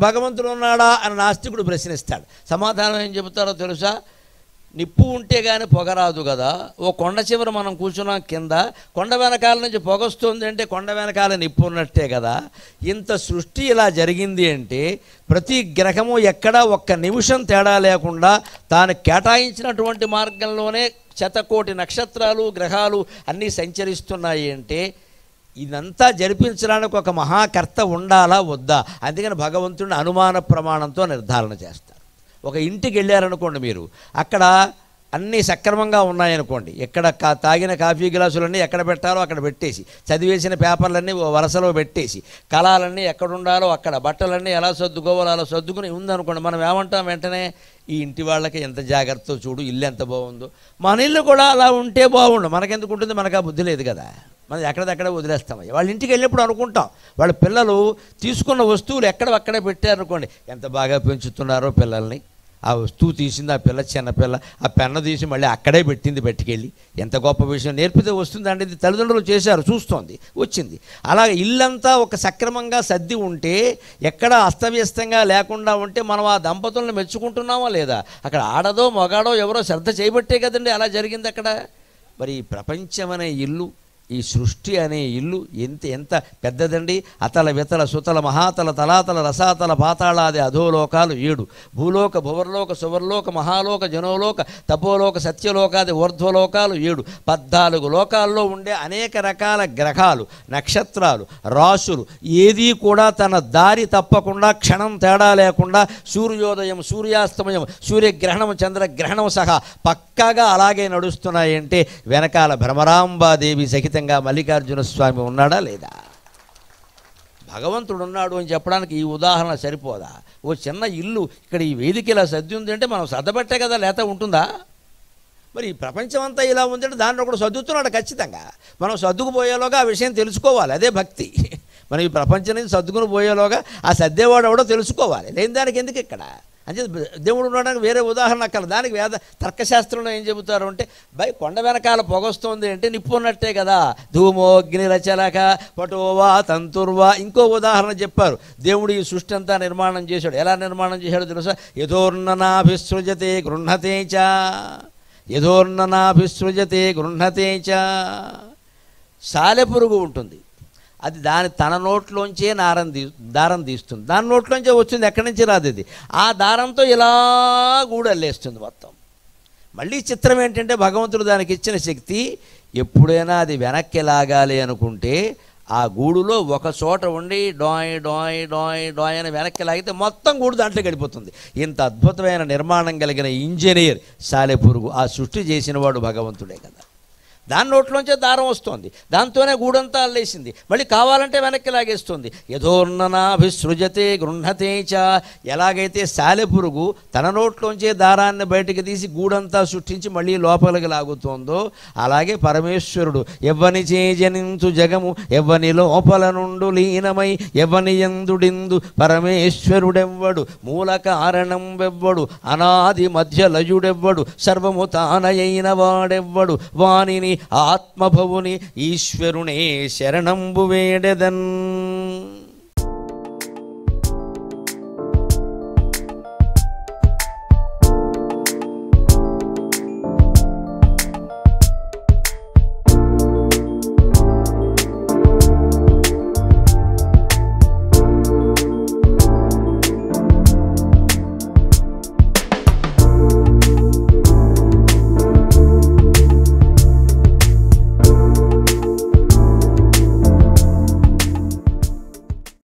భగవంతుడు ఉన్నాడా అని నాస్తికుడు ప్రశ్నిస్తాడు. సమాధానం ఏం చెబుతారో తెలుసా? నిప్పు ఉంటే కానీ పొగరాదు కదా. ఓ కొండ చివర మనం కూర్చున్నాం, కింద కొండ వెనకాల నుంచి పొగొస్తుంది అంటే కొండ వెనకాల నిప్పు ఉన్నట్టే కదా. ఇంత సృష్టి ఇలా జరిగింది అంటే ప్రతి గ్రహము ఎక్కడా ఒక్క నిమిషం తేడా లేకుండా తాను కేటాయించినటువంటి మార్గంలోనే శతకోటి నక్షత్రాలు గ్రహాలు అన్నీ సంచరిస్తున్నాయి అంటే ఇదంతా జరిపించడానికి ఒక మహాకర్త ఉండాలా వద్దా? అందుకని భగవంతుడిని అనుమాన ప్రమాణంతో నిర్ధారణ చేస్తారు. ఒక ఇంటికి వెళ్ళారనుకోండి, మీరు అక్కడ అన్నీ సక్రమంగా ఉన్నాయనుకోండి, ఎక్కడ తాగిన కాఫీ గ్లాసులన్నీ ఎక్కడ పెట్టాలో అక్కడ పెట్టేసి, చదివేసిన పేపర్లన్నీ వరుసలో పెట్టేసి, కళాలన్నీ ఎక్కడ ఉండాలో అక్కడ, బట్టలన్నీ ఎలా సర్దుకోవాలో అలా సర్దుకుని ఉందనుకోండి, మనం ఏమంటాం వెంటనే? ఈ ఇంటి వాళ్ళకి ఎంత జాగ్రత్త చూడు, ఇల్లు ఎంత బాగుందో. మన ఇల్లు కూడా అలా ఉంటే బాగుండు. మనకెందుకు ఉంటుంది? మనకు ఆ బుద్ధి లేదు కదా. మనం ఎక్కడెక్కడే వదిలేస్తాం. వాళ్ళ ఇంటికి వెళ్ళినప్పుడు అనుకుంటాం, వాళ్ళ పిల్లలు తీసుకున్న వస్తువులు ఎక్కడక్కడే పెట్టారనుకోండి, ఎంత బాగా పెంచుతున్నారో పిల్లల్ని. ఆ వస్తువు తీసింది ఆ పిల్ల, చిన్నపిల్ల, ఆ పెన్ను తీసి మళ్ళీ అక్కడే పెట్టింది, పెట్టుకెళ్ళి. ఎంత గొప్ప విషయం! నేర్పితే వస్తుందండి. ఇది తల్లిదండ్రులు చేశారు, చూస్తోంది, వచ్చింది. అలాగే ఇల్లంతా ఒక సక్రమంగా సర్ది ఉంటే, ఎక్కడ అస్తవ్యస్తంగా లేకుండా ఉంటే మనం ఆ దంపతులను మెచ్చుకుంటున్నామా లేదా? అక్కడ ఆడదో మగాడో ఎవరో శ్రద్ధ చేయబట్టే కదండి అలా జరిగింది అక్కడ. మరి ఈ ప్రపంచం అనే ఇల్లు, ఈ సృష్టి అనే ఇల్లు ఎంత పెద్దదండి. అతల వితల సుతల మహాతల తలాతల రసాతల పాతాళాది అధోలోకాలు 7, భూలోక భువర్లోక సువర్లోక మహాలోక జనోలోక తపోలోక సత్యలోకాది ఊర్ధ్వలోకాలు 7, 14 లోకాల్లో ఉండే అనేక రకాల గ్రహాలు, నక్షత్రాలు, రాశులు ఏదీ కూడా తన దారి తప్పకుండా క్షణం తేడా లేకుండా సూర్యోదయం, సూర్యాస్తమయం, సూర్యగ్రహణం, చంద్రగ్రహణం సహా పక్కాగా అలాగే నడుస్తున్నాయంటే వెనకాల భ్రమరాంబాదేవి సహిత మల్లికార్జున స్వామి ఉన్నాడా లేదా? భగవంతుడు ఉన్నాడు అని చెప్పడానికి ఈ ఉదాహరణ సరిపోదా? ఓ చిన్న ఇల్లు ఇక్కడ ఈ వేదిక ఇలా సర్ది ఉంది అంటే మనం సర్దబట్టే కదా, లేత ఉంటుందా? మరి ఈ ప్రపంచం అంతా ఇలా ఉందంటే దాంట్లో కూడా సర్దుతున్నాడు ఖచ్చితంగా. మనం సర్దుకుపోయేలోగా ఆ విషయం తెలుసుకోవాలి, అదే భక్తి. మనం ఈ ప్రపంచం నుంచి సర్దుకుని పోయేలోగా ఆ సర్దేవాడు ఎవడో తెలుసుకోవాలి. లేని దానికి ఎందుకు ఇక్కడ? అంటే దేవుడు ఉండడానికి వేరే ఉదాహరణ అక్కడ. దానికి తర్కశాస్త్రంలో ఏం చెబుతారు అంటే, కొండ వెనకాల పొగొస్తుంది అంటే నిప్పు ఉన్నట్టే కదా. ధూమోగ్నిరచలక పటోవా తంతుర్వా. ఇంకో ఉదాహరణ చెప్పారు. దేవుడు ఈ సృష్టి అంతా నిర్మాణం చేశాడు. ఎలా నిర్మాణం చేశాడో తెలుసా? యథోర్ణనాభిసృజతే గృహ్ణతే చ, యథోర్ణనాభిసృజతే గృహ్ణతే చ. సాలెపురుగు ఉంటుంది, అది తన నోట్లోంచే దారం తీస్తుంది. దాని నోట్లోంచే వచ్చింది, ఎక్కడి నుంచి రాదు అది. ఆ దారంతో ఇలా గూడల్లేస్తుంది మొత్తం. మళ్ళీ చిత్రం ఏంటంటే భగవంతుడు దానికి ఇచ్చిన శక్తి, ఎప్పుడైనా అది వెనక్కి లాగాలి అనుకుంటే ఆ గూడులో ఒక చోట ఉండి డాయ్ డాయ్ డాయ్ డాయ్ అని వెనక్కి లాగితే మొత్తం గూడు దాంట్లో గడిపోతుంది. ఇంత అద్భుతమైన నిర్మాణం కలిగిన ఇంజనీర్ సాలెపురుగు. ఆ సృష్టి చేసిన వాడు భగవంతుడే కదా. దాని నోట్లోంచే దారం వస్తుంది, దాంతోనే గూడంతా అల్లేసింది. మళ్ళీ కావాలంటే వెనక్కి లాగేస్తుంది. యథోర్ణనాభిసృజతే గృహ్ణతే చ. ఎలాగైతే సాలెపురుగు తన నోట్లోంచే దారాన్ని బయటకు తీసి గూడంతా సృష్టించి మళ్ళీ లోపలికి లాగుతోందో, అలాగే పరమేశ్వరుడు ఎవ్వని చేజనించు జగము ఎవ్వని లోపల నుండు లీనమై ఎవ్వని యందుడిందు పరమేశ్వరుడెవ్వడు మూల కారణం వెవ్వడు అనాది మధ్య లయుడెవ్వడు సర్వము తానయైన వాడెవ్వడు వానిని ఆత్మభవుని ఈశ్వరునే శరణంబు వేడెదన్.